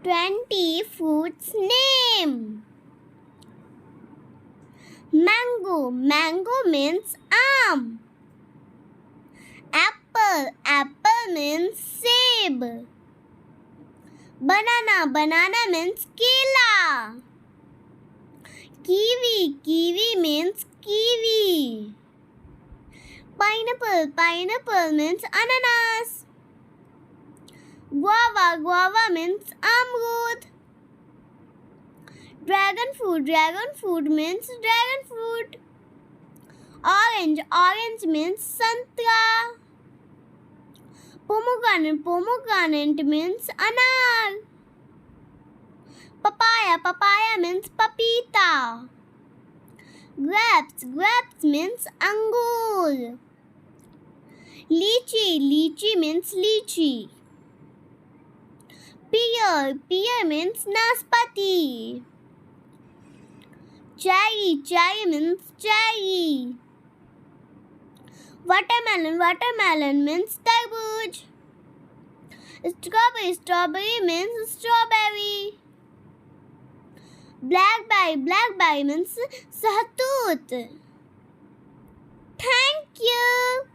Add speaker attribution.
Speaker 1: 20 fruits name. Mango. Mango means आम. Apple. Apple means सेब. Banana. Banana means केला. Kiwi. Kiwi means kiwi. Pineapple. Pineapple means ananas. Guava. Guava means amrud. Dragon fruit. Dragon fruit means dragon fruit. Orange. Orange means santra. Pomegranate. Pomegranate means anar. Papaya. Papaya means papita. Grapes. Grapes means angur. Lychee. Lychee means lychee. Pear. Pear means naspati. Cherry. Cherry means cherry. Watermelon. Watermelon means tarbooj. Strawberry. Strawberry means strawberry. Blackberry. Blackberry means sahatut. Thank you.